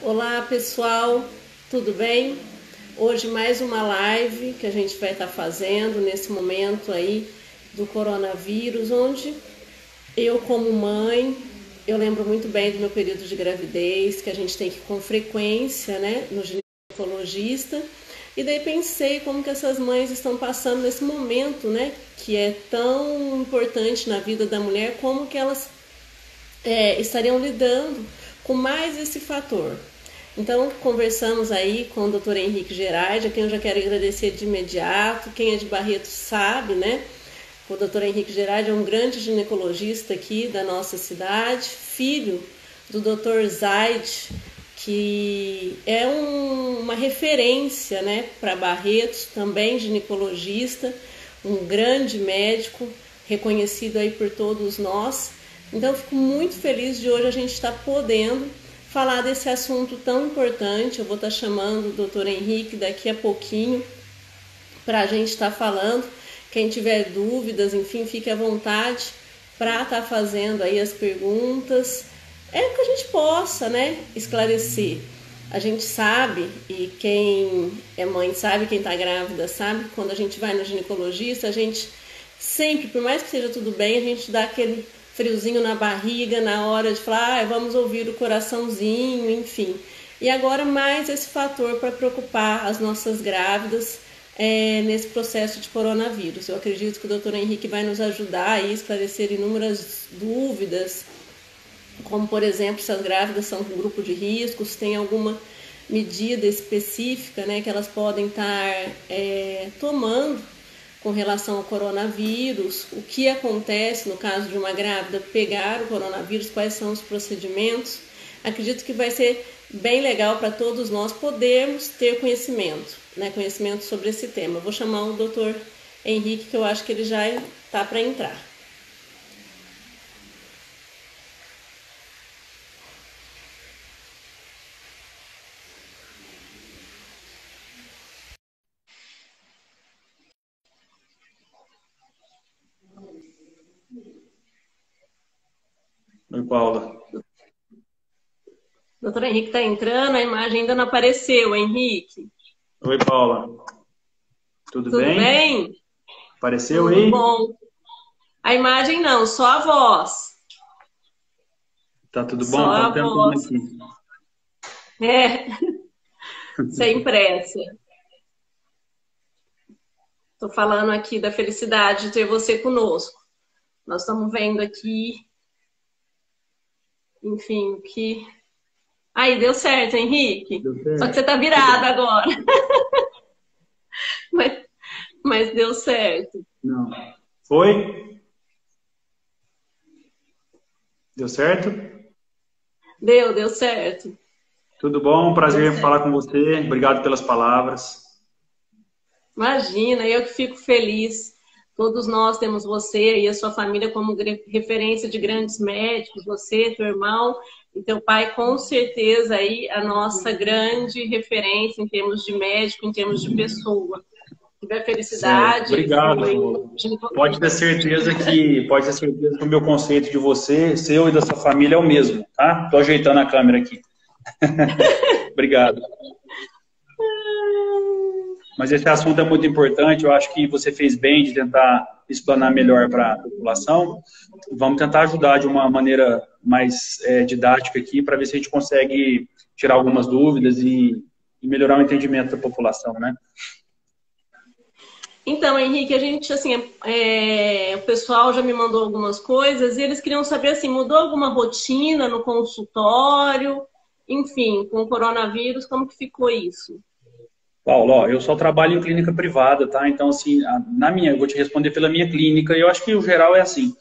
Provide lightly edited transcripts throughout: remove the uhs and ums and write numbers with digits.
Olá pessoal, tudo bem? Hoje mais uma live que a gente vai estar fazendo nesse momento aí do coronavírus, onde eu como mãe, eu lembro muito bem do meu período de gravidez, que a gente tem que ir com frequência, né, no ginecologista, e daí pensei como que essas mães estão passando nesse momento, né, que é tão importante na vida da mulher, como que elas estariam lidando com mais esse fator. Então, conversamos aí com o Dr. Henrique Gerardi, a quem eu já quero agradecer de imediato. Quem é de Barreto sabe, né? O Dr. Henrique Gerardi é um grande ginecologista aqui da nossa cidade, filho do Dr. Zaid, que é uma referência, né, para Barretos, também ginecologista, um grande médico, reconhecido aí por todos nós. Então, eu fico muito feliz de hoje a gente estar podendo falar desse assunto tão importante. Eu vou estar chamando o Dr. Henrique daqui a pouquinho para a gente estar falando. Quem tiver dúvidas, enfim, fique à vontade para estar fazendo aí as perguntas. É que a gente possa, né, esclarecer. A gente sabe, e quem é mãe sabe, quem está grávida sabe, quando a gente vai no ginecologista, a gente sempre, por mais que seja tudo bem, a gente dá aquele friozinho na barriga na hora de falar, vamos ouvir o coraçãozinho, enfim. E agora mais esse fator para preocupar as nossas grávidas nesse processo de coronavírus. Eu acredito que o Dr. Henrique vai nos ajudar a esclarecer inúmeras dúvidas, como por exemplo, se as grávidas são um grupo de risco, se tem alguma medida específica, né, que elas podem estar tomando com relação ao coronavírus, o que acontece no caso de uma grávida pegar o coronavírus, quais são os procedimentos. Acredito que vai ser bem legal para todos nós podermos ter conhecimento, né, conhecimento sobre esse tema. Eu vou chamar o Dr. Henrique, que eu acho que ele já está para entrar. Oi, Paula. Doutor Henrique está entrando, a imagem ainda não apareceu, Henrique. Oi, Paula. Tudo Tudo bem? bem? Apareceu Tudo aí? bom. A imagem não, só a voz. Tá tudo bom? Só a Estamos tentando voz. aqui. Sem pressa. Estou falando aqui da felicidade de ter você conosco. Nós estamos vendo aqui, enfim, que... Aí, deu certo, Henrique. Deu Só que certo? você está virado agora. Mas, mas deu certo. Não. Foi? Deu certo? Deu certo. Tudo bom? Deu Prazer em certo. falar com você. Obrigado pelas palavras. Imagina, eu que fico feliz. Todos nós temos você e a sua família como referência de grandes médicos, você, teu irmão e teu pai, com certeza aí a nossa grande referência em termos de médico, em termos de pessoa. Tiver Certo. felicidade, Obrigado, foi. Paula. Pode ter certeza que o meu conceito de você, seu e da sua família é o mesmo, tá? Tô ajeitando a câmera aqui. Obrigado. Mas esse assunto é muito importante, eu acho que você fez bem de tentar explanar melhor para a população. Vamos tentar ajudar de uma maneira mais didática aqui, para ver se a gente consegue tirar algumas dúvidas e melhorar o entendimento da população, né? Então, Henrique, a gente, assim, o pessoal já me mandou algumas coisas e eles queriam saber, assim, mudou alguma rotina no consultório? Enfim, com o coronavírus, como que ficou isso? Paulo, ó, eu só trabalho em clínica privada, tá? Então, assim, eu vou te responder pela minha clínica, e eu acho que o geral é assim.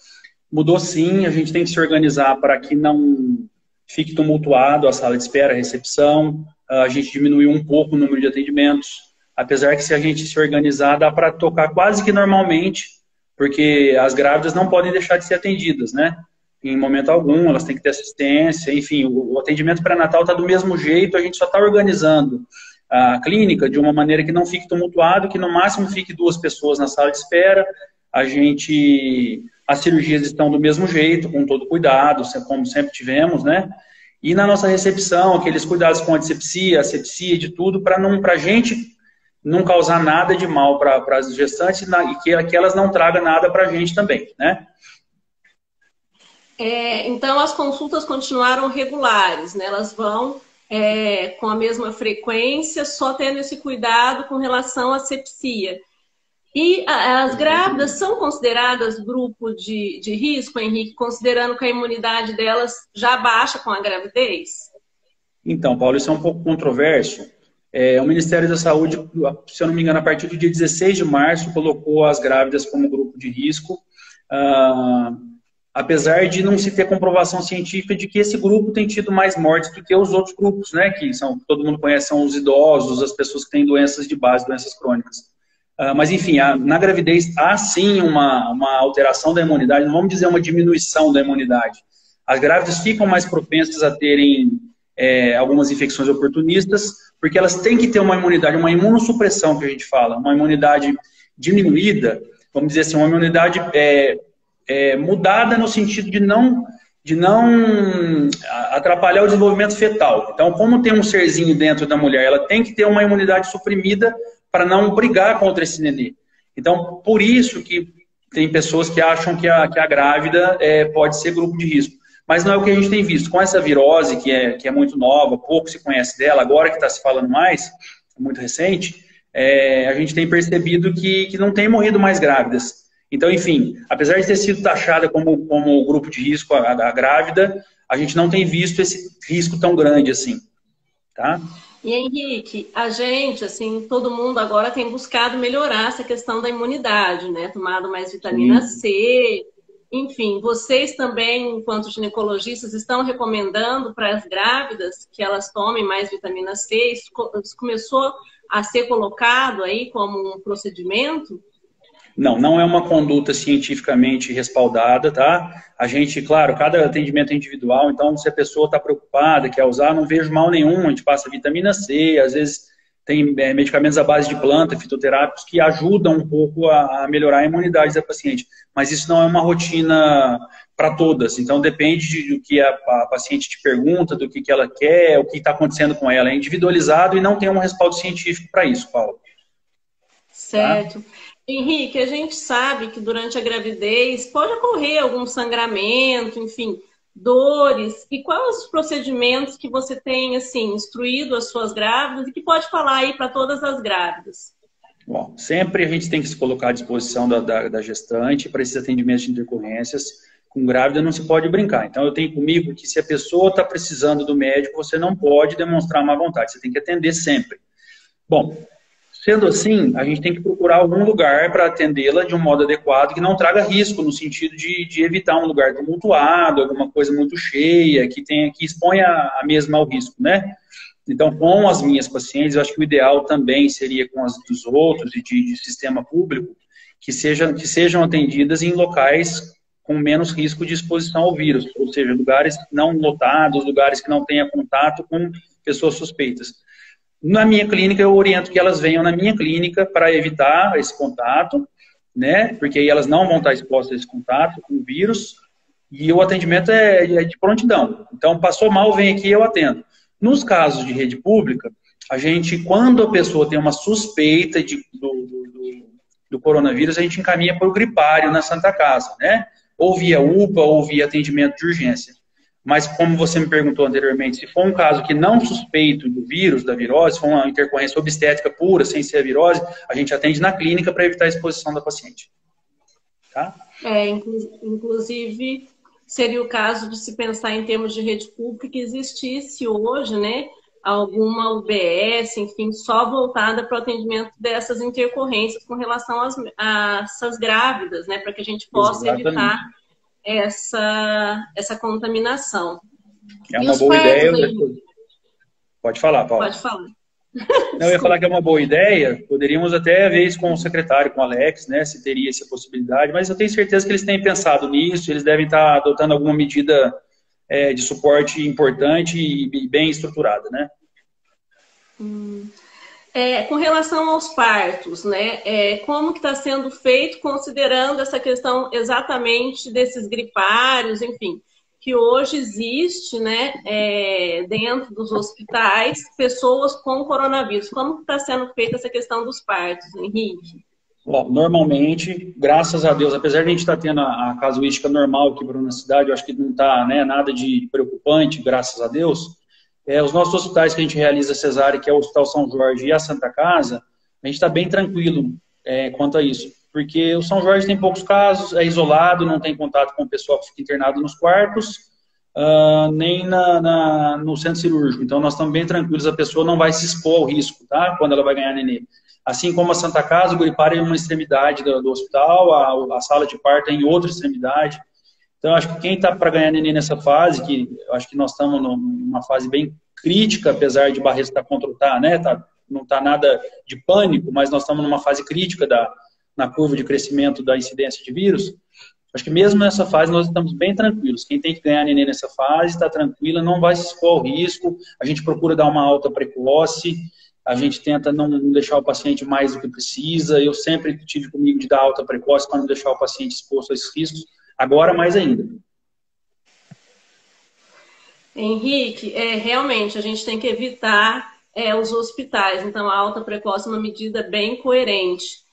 Mudou sim, a gente tem que se organizar para que não fique tumultuado a sala de espera, a recepção. A gente diminuiu um pouco o número de atendimentos, apesar que se a gente se organizar, dá para tocar quase que normalmente, porque as grávidas não podem deixar de ser atendidas, né? Em momento algum, elas têm que ter assistência, enfim, o atendimento pré-natal está do mesmo jeito, a gente só está organizando a clínica de uma maneira que não fique tumultuado, que no máximo fique 2 pessoas na sala de espera. As cirurgias estão do mesmo jeito, com todo cuidado, como sempre tivemos, né? E na nossa recepção, aqueles cuidados com antisepsia, asepsia, de tudo, para a gente não causar nada de mal para as gestantes e que elas não tragam nada para a gente também, né? Então, as consultas continuaram regulares, né? Elas vão com a mesma frequência, só tendo esse cuidado com relação à sepsia. E as grávidas são consideradas grupo de risco, Henrique, considerando que a imunidade delas já baixa com a gravidez? Então, Paulo, isso é um pouco controverso. O Ministério da Saúde, se eu não me engano, a partir do dia 16 de março, colocou as grávidas como grupo de risco, apesar de não se ter comprovação científica de que esse grupo tem tido mais mortes do que os outros grupos, né, que todo mundo conhece, são os idosos, as pessoas que têm doenças de base, doenças crônicas. Mas, enfim, na gravidez há sim uma alteração da imunidade, não vamos dizer uma diminuição da imunidade. As grávidas ficam mais propensas a terem algumas infecções oportunistas, porque elas têm que ter uma imunidade, uma imunossupressão, que a gente fala, uma imunidade diminuída, vamos dizer assim, uma imunidade mudada no sentido de não atrapalhar o desenvolvimento fetal. Então, como tem um serzinho dentro da mulher, ela tem que ter uma imunidade suprimida para não brigar contra esse nenê. Então, por isso que tem pessoas que acham que a grávida pode ser grupo de risco. Mas não é o que a gente tem visto. Com essa virose, que é muito nova, pouco se conhece dela, agora que está se falando mais, muito recente, a gente tem percebido que não tem morrido mais grávidas. Então, enfim, apesar de ter sido taxada como grupo de risco a grávida, a gente não tem visto esse risco tão grande assim, tá? E, Henrique, a gente, assim, todo mundo agora tem buscado melhorar essa questão da imunidade, né? Tomado mais vitamina C, enfim, vocês também, enquanto ginecologistas, estão recomendando para as grávidas que elas tomem mais vitamina C? Isso começou a ser colocado aí como um procedimento? Não é uma conduta cientificamente respaldada, tá? A gente, claro, cada atendimento é individual, então se a pessoa está preocupada, quer usar, não vejo mal nenhum, a gente passa vitamina C, às vezes tem medicamentos à base de planta, fitoterápicos, que ajudam um pouco a melhorar a imunidade da paciente. Mas isso não é uma rotina para todas, então depende do que a paciente te pergunta, do que ela quer, o que está acontecendo com ela. É individualizado e não tem um respaldo científico para isso, Paulo. Certo. Tá? Henrique, a gente sabe que durante a gravidez pode ocorrer algum sangramento, enfim, dores. E quais os procedimentos que você tem, assim, instruído as suas grávidas e que pode falar aí para todas as grávidas? Bom, sempre a gente tem que se colocar à disposição da gestante para esses atendimentos de intercorrências. Com grávida não se pode brincar. Então, eu tenho comigo que se a pessoa está precisando do médico, você não pode demonstrar má vontade. Você tem que atender sempre. Bom, sendo assim, a gente tem que procurar algum lugar para atendê-la de um modo adequado, que não traga risco, no sentido de evitar um lugar tumultuado, alguma coisa muito cheia, que exponha a mesma ao risco, né? Então, com as minhas pacientes, eu acho que o ideal também seria com as dos outros e de sistema público, que sejam atendidas em locais com menos risco de exposição ao vírus, ou seja, lugares não lotados, lugares que não tenha contato com pessoas suspeitas. Na minha clínica, eu oriento que elas venham na minha clínica para evitar esse contato, né? Porque aí elas não vão estar expostas a esse contato com o vírus, e o atendimento é de prontidão. Então, passou mal, vem aqui e eu atendo. Nos casos de rede pública, a gente, quando a pessoa tem uma suspeita do coronavírus, a gente encaminha para o gripário na Santa Casa, né? Ou via UPA, ou via atendimento de urgência. Mas, como você me perguntou anteriormente, se for um caso que não suspeito do vírus, da virose, se for uma intercorrência obstétrica pura, sem ser a virose, a gente atende na clínica para evitar a exposição da paciente. Tá? Inclusive, seria o caso de se pensar em termos de rede pública que existisse hoje, né, alguma UBS, enfim, só voltada para o atendimento dessas intercorrências com relação a essas grávidas, né, para que a gente possa evitar essa contaminação. É uma boa ideia. Pode falar, Paulo. Pode falar. Não, eu ia falar que é uma boa ideia. Poderíamos até ver isso com o secretário, com o Alex, né, se teria essa possibilidade, mas eu tenho certeza que eles têm pensado nisso, eles devem estar adotando alguma medida de suporte importante e bem estruturada, né? Com relação aos partos, né, como que está sendo feito, considerando essa questão exatamente desses gripários, enfim, que hoje existe, né, dentro dos hospitais, pessoas com coronavírus. Como está sendo feita essa questão dos partos, Henrique? Bom, normalmente, graças a Deus, apesar de a gente estar tendo a casuística normal aqui na cidade, eu acho que não está, né, nada de preocupante, graças a Deus. Os nossos hospitais que a gente realiza cesárea, que é o Hospital São Jorge e a Santa Casa, a gente está bem tranquilo quanto a isso. Porque o São Jorge tem poucos casos, é isolado, não tem contato com o pessoal que fica internado nos quartos, nem no centro cirúrgico. Então, nós estamos bem tranquilos, a pessoa não vai se expor ao risco, tá? Quando ela vai ganhar nenê. Assim como a Santa Casa, o gripário é em uma extremidade do hospital, a sala de parto é em outra extremidade. Então, acho que quem está para ganhar neném nessa fase, que eu acho que nós estamos numa fase bem crítica, apesar de Barretos estar contra, né? Não está nada de pânico, mas nós estamos numa fase crítica na curva de crescimento da incidência de vírus. Acho que mesmo nessa fase nós estamos bem tranquilos. Quem tem que ganhar neném nessa fase está tranquila, não vai se expor ao risco. A gente procura dar uma alta precoce, a gente tenta não deixar o paciente mais do que precisa. Eu sempre tive comigo de dar alta precoce para não deixar o paciente exposto a esses riscos. Agora, mais ainda. Henrique, realmente a gente tem que evitar os hospitais. Então, a alta precoce é uma medida bem coerente.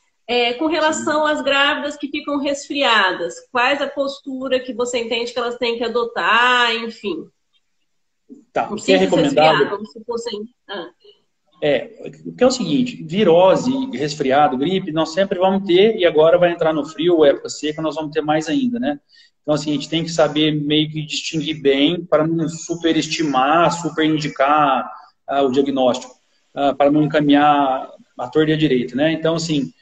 Com relação às grávidas que ficam resfriadas, quais a postura que você entende que elas têm que adotar, enfim? Tá, o que é recomendável... Como se fossem... O que é o seguinte, virose, resfriado, gripe, nós sempre vamos ter, e agora vai entrar no frio, época seca, nós vamos ter mais ainda, né? Então, assim, a gente tem que saber meio que distinguir bem para não superestimar, superindicar o diagnóstico, para não encaminhar a torta e a direita, né? Então, assim,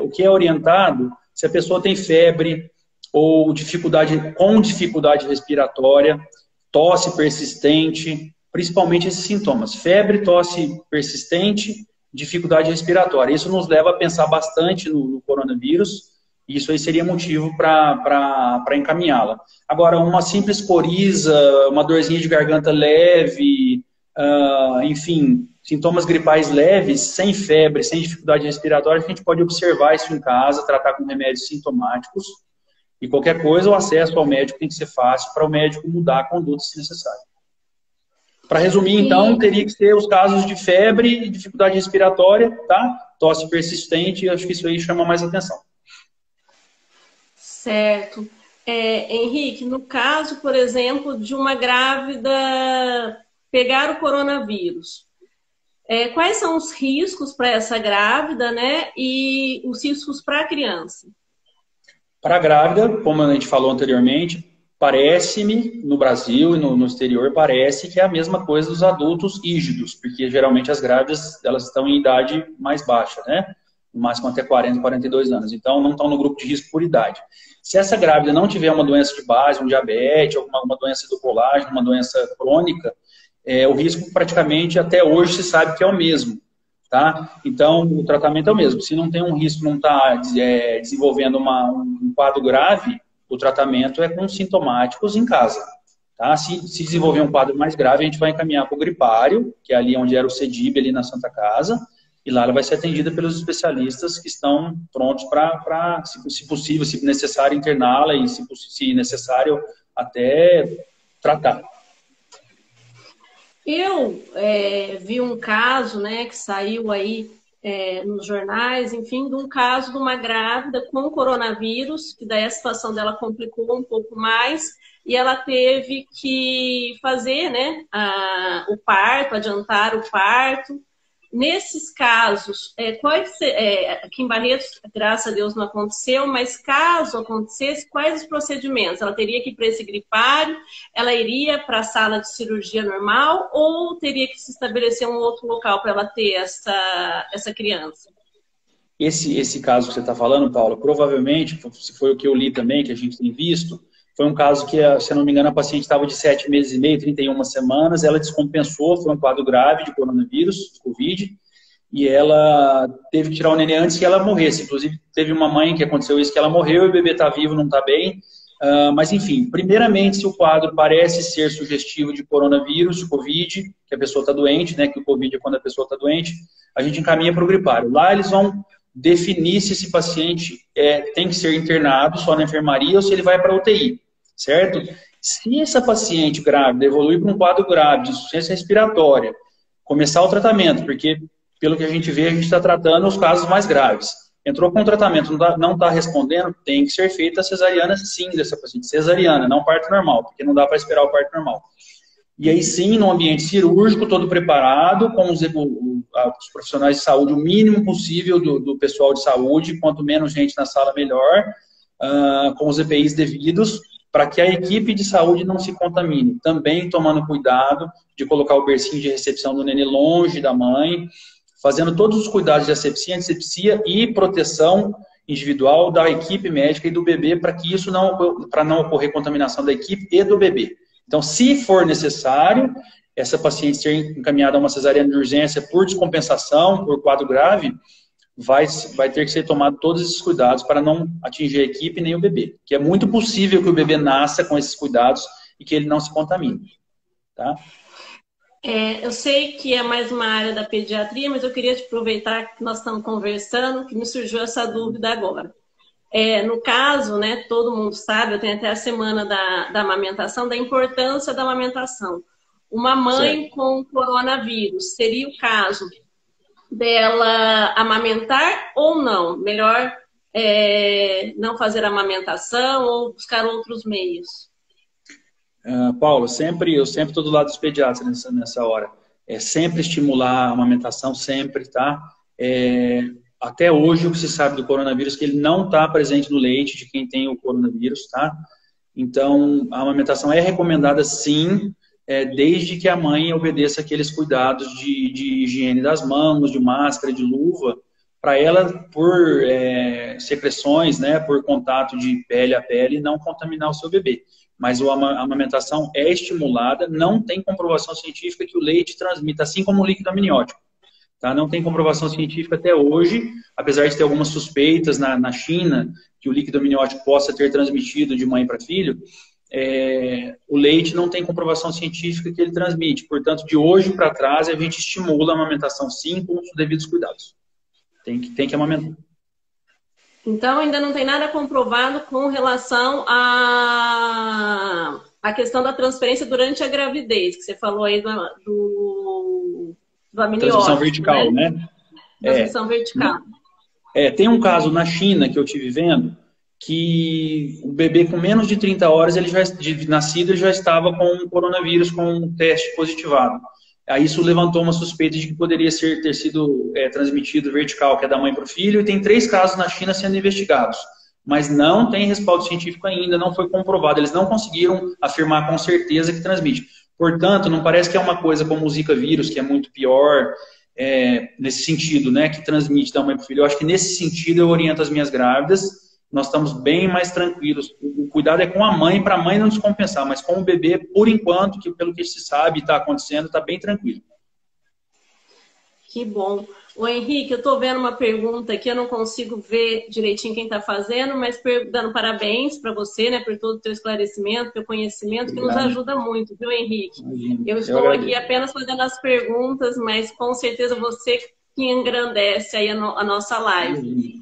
o que é orientado, se a pessoa tem febre ou dificuldade respiratória, tosse persistente, principalmente esses sintomas, febre, tosse persistente, dificuldade respiratória. Isso nos leva a pensar bastante no coronavírus, e isso aí seria motivo para encaminhá-la. Agora, uma simples coriza, uma dorzinha de garganta leve, enfim, sintomas gripais leves, sem febre, sem dificuldade respiratória, a gente pode observar isso em casa, tratar com remédios sintomáticos, e qualquer coisa, o acesso ao médico tem que ser fácil para o médico mudar a conduta se necessário. Para resumir, então, teria que ser os casos de febre e dificuldade respiratória, tá? Tosse persistente, acho que isso aí chama mais atenção. Certo. Henrique, no caso, por exemplo, de uma grávida pegar o coronavírus, quais são os riscos para essa grávida, né? E os riscos para a criança? Para a grávida, como a gente falou anteriormente, parece-me, no Brasil e no exterior, parece que é a mesma coisa dos adultos rígidos, porque geralmente as grávidas, elas estão em idade mais baixa, né? No máximo até 40, 42 anos. Então, não estão no grupo de risco por idade. Se essa grávida não tiver uma doença de base, um diabetes, uma doença do colágeno, uma doença crônica, o risco praticamente até hoje se sabe que é o mesmo, tá? Então, o tratamento é o mesmo. Se não tem um risco, não está desenvolvendo um quadro grave, o tratamento é com sintomáticos em casa. Tá? Se desenvolver um quadro mais grave, a gente vai encaminhar para o gripário, que é ali onde era o CEDIB, ali na Santa Casa, e lá ela vai ser atendida pelos especialistas que estão prontos para, se possível, se necessário, interná-la e, se necessário, até tratar. Eu vi um caso, né, que saiu aí nos jornais, enfim, de um caso de uma grávida com coronavírus, que daí a situação dela complicou um pouco mais, e ela teve que fazer, né, o parto, adiantar o parto. Nesses casos, aqui em Barretos, graças a Deus não aconteceu, mas caso acontecesse, quais os procedimentos? Ela teria que ir para esse gripário, ela iria para a sala de cirurgia normal ou teria que se estabelecer um outro local para ela ter essa criança? Esse caso que você está falando, Paula, provavelmente, se foi o que eu li também, que a gente tem visto, foi um caso que, se eu não me engano, a paciente estava de 7 meses e meio, 31 semanas, ela descompensou, foi um quadro grave de coronavírus, de Covid, e ela teve que tirar o neném antes que ela morresse. Inclusive, teve uma mãe que aconteceu isso, que ela morreu e o bebê está vivo, não está bem. Mas, enfim, primeiramente, se o quadro parece ser sugestivo de coronavírus, de Covid, que a pessoa está doente, né, que o Covid é quando a pessoa está doente, a gente encaminha para o gripário. Lá eles vão definir se esse paciente tem que ser internado só na enfermaria ou se ele vai para a UTI. Certo? Se essa paciente grávida evoluir para um quadro grave de insuficiência respiratória, começar o tratamento, porque pelo que a gente vê, a gente está tratando os casos mais graves. Entrou com o tratamento, não está respondendo, tem que ser feita a cesariana sim dessa paciente. Cesariana, não parto normal, porque não dá para esperar o parto normal. E aí sim, no ambiente cirúrgico, todo preparado, com os profissionais de saúde, o mínimo possível do pessoal de saúde, quanto menos gente na sala, melhor, com os EPIs devidos, para que a equipe de saúde não se contamine. Também tomando cuidado de colocar o bercinho de recepção do nenê longe da mãe, fazendo todos os cuidados de asepsia, antisepsia e proteção individual da equipe médica e do bebê, para que isso para não ocorrer contaminação da equipe e do bebê. Então, se for necessário, essa paciente ser encaminhada a uma cesariana de urgência por descompensação, por quadro grave, vai ter que ser tomado todos esses cuidados para não atingir a equipe nem o bebê. Que é muito possível que o bebê nasça com esses cuidados e que ele não se contamine. Tá? Eu sei que é mais uma área da pediatria, mas eu queria te aproveitar que nós estamos conversando, que me surgiu essa dúvida agora. No caso, né, todo mundo sabe, eu tenho até a semana da amamentação, da importância da amamentação. Uma mãe certo. com coronavírus, seria o caso dela amamentar ou não? Melhor não fazer amamentação ou buscar outros meios? Paulo, eu sempre estou do lado dos pediatras nessa hora. Sempre estimular a amamentação, sempre, tá? Até hoje, o que se sabe do coronavírus é que ele não está presente no leite de quem tem o coronavírus, tá? Então, a amamentação é recomendada, sim, desde que a mãe obedeça aqueles cuidados de higiene das mãos, de máscara, de luva, para ela, por secreções, né, por contato de pele a pele, não contaminar o seu bebê. Mas a amamentação é estimulada, não tem comprovação científica que o leite transmita, assim como o líquido amniótico. Tá? Não tem comprovação científica até hoje, apesar de ter algumas suspeitas na China que o líquido amniótico possa ter transmitido de mãe para filho, o leite não tem comprovação científica que ele transmite. Portanto, de hoje para trás, a gente estimula a amamentação sim, com os devidos cuidados. Tem que amamentar. Então, ainda não tem nada comprovado com relação à questão da transferência durante a gravidez, que você falou aí do amniótico. Transmissão vertical, né? Transmissão vertical. Tem um caso na China que eu tive vendo, que o bebê com menos de 30 horas de nascido ele já estava com coronavírus, com um teste positivado. Aí isso levantou uma suspeita de que poderia ter sido transmitido vertical, que é da mãe para o filho, e tem 3 casos na China sendo investigados. Mas não tem respaldo científico ainda, não foi comprovado. Eles não conseguiram afirmar com certeza que transmite. Portanto, não parece que é uma coisa como o Zika vírus, que é muito pior nesse sentido, né, que transmite da mãe para o filho. Eu acho que nesse sentido eu oriento as minhas grávidas, nós estamos bem mais tranquilos. O cuidado é com a mãe, para a mãe não descompensar, mas com o bebê, por enquanto, que pelo que se sabe está acontecendo, está bem tranquilo. Que bom. Ô Henrique, eu estou vendo uma pergunta aqui, eu não consigo ver direitinho quem está fazendo, mas dando parabéns para você, né, por todo o teu esclarecimento, teu conhecimento, que nos ajuda muito, viu, Henrique? Eu estou aqui apenas fazendo as perguntas, mas com certeza você que engrandece aí a nossa live.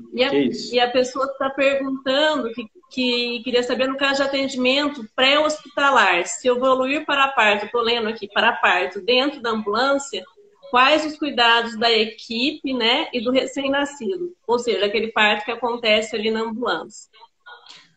E a pessoa está perguntando que queria saber, no caso de atendimento pré-hospitalar, se evoluir para parto, estou lendo aqui, para parto dentro da ambulância, quais os cuidados da equipe, né, e do recém-nascido? Ou seja, aquele parto que acontece ali na ambulância.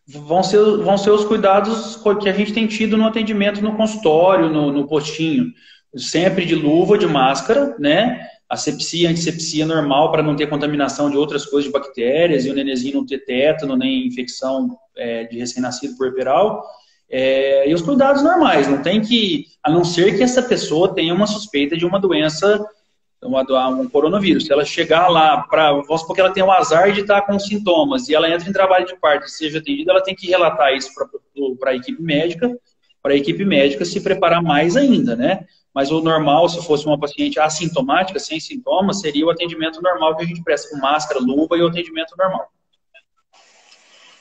Vão ser os cuidados que a gente tem tido no atendimento no consultório, no postinho. Sempre de luva, de máscara, né? Asepsia, antisepsia normal para não ter contaminação de outras coisas, de bactérias, e o nenenzinho não ter tétano, nem infecção de recém-nascido puerperal. E os cuidados normais, não tem que, a não ser que essa pessoa tenha uma suspeita de uma doença, um coronavírus. Se ela chegar lá, vamos supor que ela tem o azar de estar com sintomas e ela entra em trabalho de parto e seja atendida, ela tem que relatar isso para a equipe médica, se preparar mais ainda, né? Mas o normal, se fosse uma paciente assintomática, sem sintomas, seria o atendimento normal que a gente presta com máscara, luva e o atendimento normal.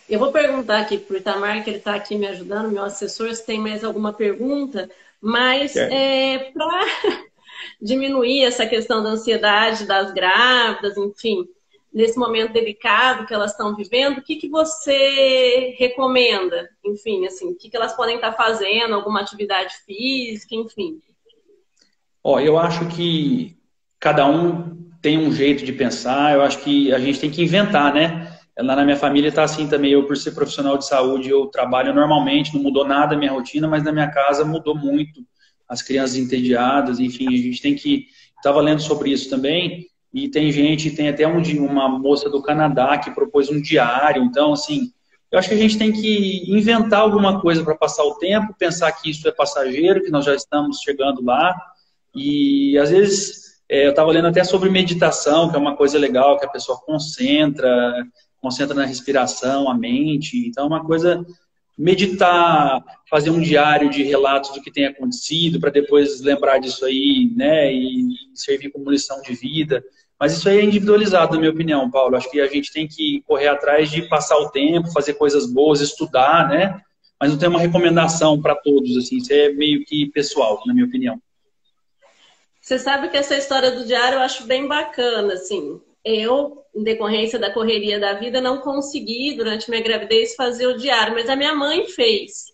Eu vou perguntar aqui para o Itamar, que ele está aqui me ajudando, meu assessor, se tem mais alguma pergunta, mas para diminuir essa questão da ansiedade das grávidas, enfim, nesse momento delicado que elas estão vivendo, o que que você recomenda? Enfim, assim, o que que elas podem estar fazendo, alguma atividade física, enfim. Ó, eu acho que cada um tem um jeito de pensar, eu acho que a gente tem que inventar, né? Lá na minha família tá assim também, eu por ser profissional de saúde, eu trabalho normalmente, não mudou nada a minha rotina, mas na minha casa mudou muito, as crianças entediadas, enfim, a gente tem que... Estava lendo sobre isso também, e tem gente, tem até uma moça do Canadá que propôs um diário, então assim, eu acho que a gente tem que inventar alguma coisa para passar o tempo, pensar que isso é passageiro, que nós já estamos chegando lá, e às vezes eu estava lendo até sobre meditação, que é uma coisa legal, que a pessoa concentra na respiração, a mente. Então é uma coisa, meditar, fazer um diário de relatos do que tem acontecido, para depois lembrar disso aí, né, e servir como lição de vida. Mas isso aí é individualizado, na minha opinião, Paulo. Acho que a gente tem que correr atrás de passar o tempo, fazer coisas boas, estudar, né? Mas não tem uma recomendação para todos, assim. Isso é meio que pessoal, na minha opinião. Você sabe que essa história do diário eu acho bem bacana, assim. Eu, em decorrência da correria da vida, não consegui, durante minha gravidez, fazer o diário, mas a minha mãe fez.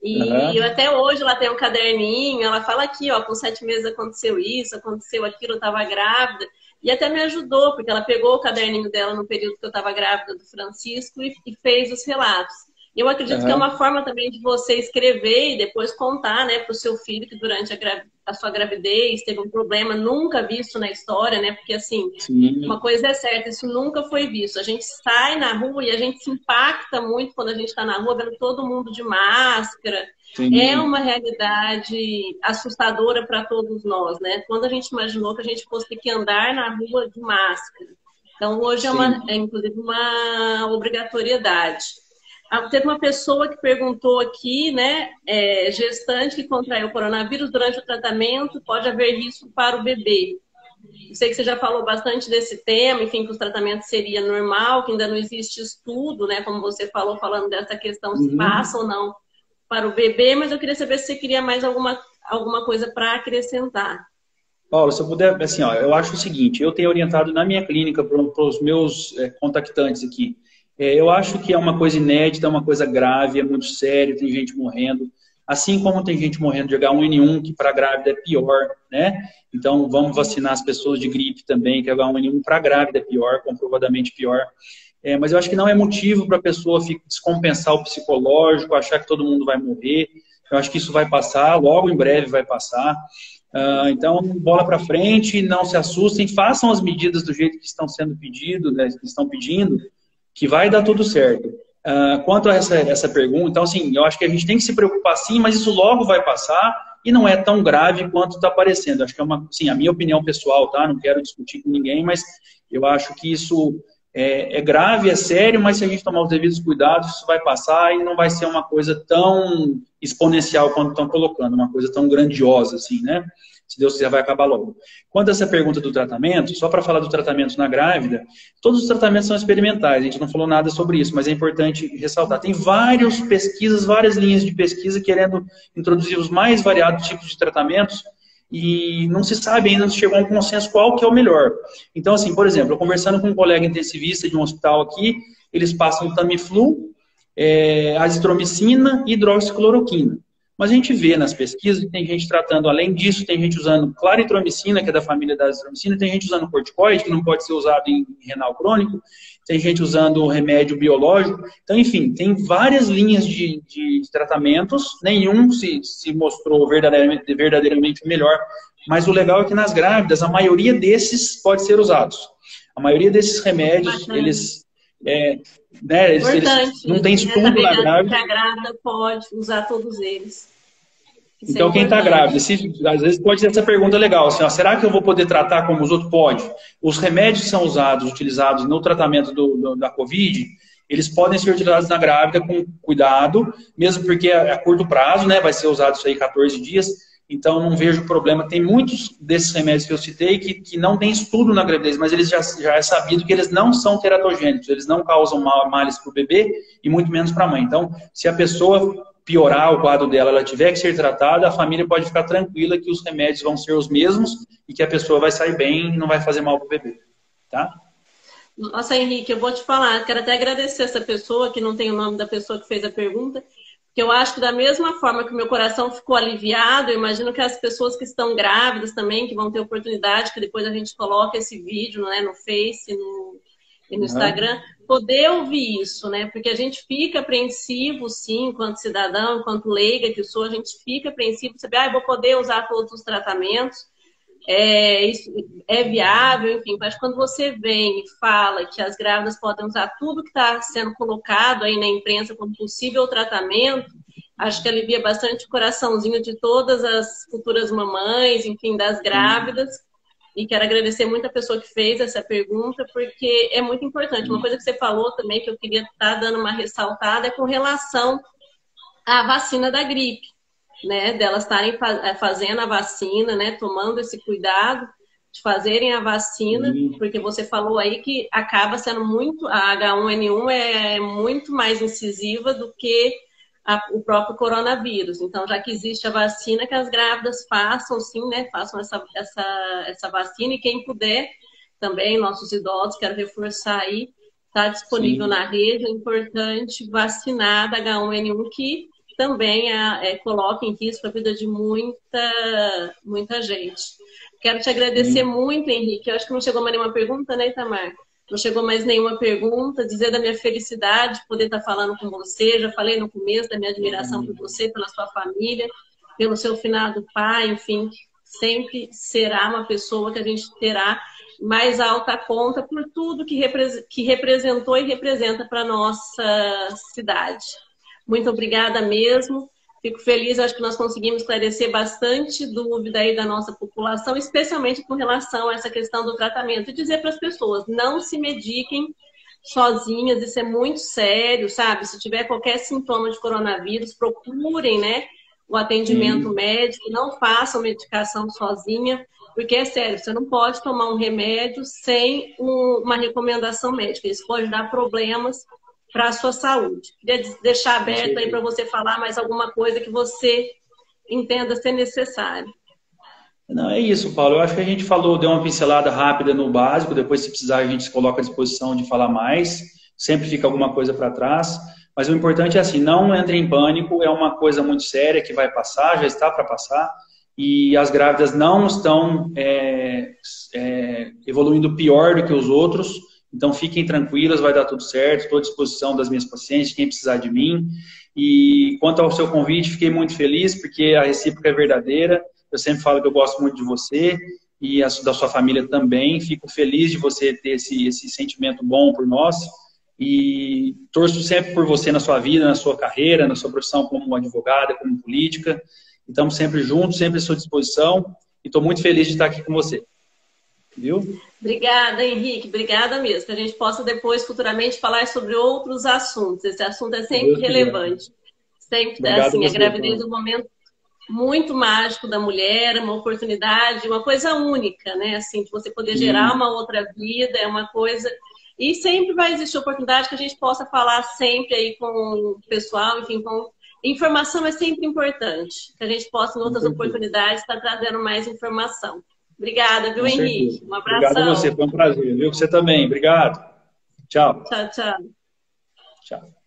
E eu, Uhum. até hoje ela tem um caderninho, ela fala aqui, ó, com 7 meses aconteceu isso, aconteceu aquilo, eu estava grávida. E até me ajudou, porque ela pegou o caderninho dela no período que eu estava grávida do Francisco e fez os relatos. Eu acredito que é Uhum. uma forma também de você escrever e depois contar, né, para o seu filho que durante a sua gravidez teve um problema nunca visto na história, né? Porque assim, uma Sim, coisa é certa, isso nunca foi visto. A gente sai na rua e a gente se impacta muito quando a gente está na rua vendo todo mundo de máscara. É sim, uma realidade assustadora para todos nós, né? Quando a gente imaginou que a gente fosse ter que andar na rua de máscara. Então, hoje sim. inclusive uma obrigatoriedade. Teve uma pessoa que perguntou aqui, né? Gestante que contraiu coronavírus durante o tratamento, pode haver risco para o bebê. Eu sei que você já falou bastante desse tema, enfim, que os tratamentos seria normal, que ainda não existe estudo, né? Como você falou, falando dessa questão se passa Uhum. ou não para o bebê, mas eu queria saber se você queria mais alguma coisa para acrescentar. Paulo, se eu puder, assim, ó, eu acho o seguinte, eu tenho orientado na minha clínica para os meus contactantes aqui. Eu acho que é uma coisa inédita, é uma coisa grave, é muito sério, tem gente morrendo. Assim como tem gente morrendo de H1N1, que para grávida é pior, né? Então, vamos vacinar as pessoas de gripe também, que H1N1 para grávida é pior, comprovadamente pior. Mas eu acho que não é motivo para a pessoa descompensar o psicológico, achar que todo mundo vai morrer. Eu acho que isso vai passar, logo em breve vai passar. Então, bola para frente, não se assustem, façam as medidas do jeito que estão sendo pedido, né, que estão pedindo, que vai dar tudo certo. Quanto a essa pergunta, então, assim, eu acho que a gente tem que se preocupar sim, mas isso logo vai passar e não é tão grave quanto está parecendo. Acho que é sim, a minha opinião pessoal, tá? Não quero discutir com ninguém, mas eu acho que isso é grave, é sério, mas se a gente tomar os devidos cuidados, isso vai passar e não vai ser uma coisa tão exponencial quanto estão colocando, uma coisa tão grandiosa assim, né? Se Deus quiser, vai acabar logo. Quanto a essa pergunta do tratamento, só para falar do tratamento na grávida, todos os tratamentos são experimentais, a gente não falou nada sobre isso, mas é importante ressaltar. Tem várias pesquisas, várias linhas de pesquisa querendo introduzir os mais variados tipos de tratamentos e não se sabe ainda, não se chegou a um consenso qual que é o melhor. Então, assim, por exemplo, eu conversando com um colega intensivista de um hospital aqui, eles passam Tamiflu, azitromicina e hidroxicloroquina. Mas a gente vê nas pesquisas que tem gente tratando, além disso, tem gente usando claritromicina, que é da família da azitromicina, tem gente usando corticoide, que não pode ser usado em renal crônico, tem gente usando remédio biológico. Então, enfim, tem várias linhas de tratamentos, nenhum se mostrou verdadeiramente melhor, mas o legal é que nas grávidas, a maioria desses pode ser usados. A maioria desses remédios, Bacana. eles Importante, não tem né? estudo Saber na que grávida. a grávida pode usar todos eles. Isso é Então, quem está importante. grávida, às vezes pode ter essa pergunta legal, assim, ó, será que eu vou poder tratar como os outros? Pode. Os remédios que são utilizados no tratamento da Covid, eles podem ser utilizados na grávida com cuidado, mesmo porque é a curto prazo, né, vai ser usado isso aí 14 dias, então não vejo problema. Tem muitos desses remédios que eu citei que não tem estudo na gravidez, mas eles já é sabido que eles não são teratogênicos, eles não causam males para o bebê e muito menos para a mãe. Então, se a pessoa piorar o quadro dela, ela tiver que ser tratada, a família pode ficar tranquila que os remédios vão ser os mesmos e que a pessoa vai sair bem e não vai fazer mal para o bebê, tá? Nossa, Henrique, eu vou te falar, quero até agradecer essa pessoa, que não tem o nome da pessoa que fez a pergunta, porque eu acho que da mesma forma que o meu coração ficou aliviado, eu imagino que as pessoas que estão grávidas também, que vão ter oportunidade, que depois a gente coloca esse vídeo, né, no Face e no Uhum. Instagram, poder ouvir isso, né? Porque a gente fica apreensivo, sim, enquanto cidadão, enquanto leiga que eu sou, a gente fica apreensivo, saber, ah, eu vou poder usar todos os tratamentos, isso é viável, enfim, mas quando você vem e fala que as grávidas podem usar tudo que está sendo colocado aí na imprensa como possível tratamento, acho que alivia bastante o coraçãozinho de todas as futuras mamães, enfim, das Sim, grávidas. E quero agradecer muito a pessoa que fez essa pergunta, porque é muito importante. Uma sim, coisa que você falou também, que eu queria estar dando uma ressaltada, é com relação à vacina da gripe, né, delas estarem fazendo a vacina, né, tomando esse cuidado de fazerem a vacina, sim, porque você falou aí que acaba sendo muito, a H1N1 é muito mais incisiva do que o próprio coronavírus. Então, já que existe a vacina, que as grávidas façam, sim, né, façam essa vacina, e quem puder, também, nossos idosos, quero reforçar aí, está disponível sim. na rede, é importante vacinar da H1N1, que também coloca em risco a vida de muita gente. Quero te agradecer Sim. muito, Henrique. Eu acho que não chegou mais nenhuma pergunta, né, Itamar? Não chegou mais nenhuma pergunta. Dizer da minha felicidade de poder estar falando com você. Já falei no começo da minha admiração por você, pela sua família, pelo seu finado pai, enfim. Sempre será uma pessoa que a gente terá mais alta conta por tudo que representou e representa para a nossa cidade. Muito obrigada mesmo. Fico feliz, acho que nós conseguimos esclarecer bastante dúvida aí da nossa população, especialmente com relação a essa questão do tratamento. E dizer para as pessoas, não se mediquem sozinhas, isso é muito sério, sabe? Se tiver qualquer sintoma de coronavírus, procurem, né, o atendimento Sim. médico, não façam medicação sozinha, porque é sério, você não pode tomar um remédio sem uma recomendação médica. Isso pode dar problemas para a sua saúde. Queria deixar Com aberto aí para certeza. você falar mais alguma coisa que você entenda ser necessário. Não, é isso, Paulo. Eu acho que a gente falou, deu uma pincelada rápida no básico, depois, se precisar, a gente se coloca à disposição de falar mais. Sempre fica alguma coisa para trás. Mas o importante é assim, não entre em pânico, é uma coisa muito séria que vai passar, já está para passar, e as grávidas não estão evoluindo pior do que os outros, então fiquem tranquilas, vai dar tudo certo, estou à disposição das minhas pacientes, quem precisar de mim. E quanto ao seu convite, fiquei muito feliz, porque a recíproca é verdadeira. Eu sempre falo que eu gosto muito de você e da sua família também. Fico feliz de você ter esse sentimento bom por nós e torço sempre por você na sua vida, na sua carreira, na sua profissão como advogada, como política. Estamos sempre juntos, sempre à sua disposição e estou muito feliz de estar aqui com você. Viu? Obrigada, Henrique. Obrigada mesmo. Que a gente possa depois, futuramente, falar sobre outros assuntos. Esse assunto é Se sempre Deus quiser. relevante. Sempre, Obrigado a assim, a você, gravidez Paulo. é um momento muito mágico da mulher, uma oportunidade, uma coisa única, né? Assim, de você poder gerar Sim, uma outra vida, é uma coisa. E sempre vai existir oportunidade que a gente possa falar sempre aí com o pessoal, enfim, com. Informação é sempre importante, que a gente possa, em com outras certeza. oportunidades, estar trazendo mais informação. Obrigada, viu, Com certeza. Henrique? Um Obrigado a você, abração. foi um prazer. Viu? Você também. Obrigado. Tchau. Tchau, tchau. Tchau.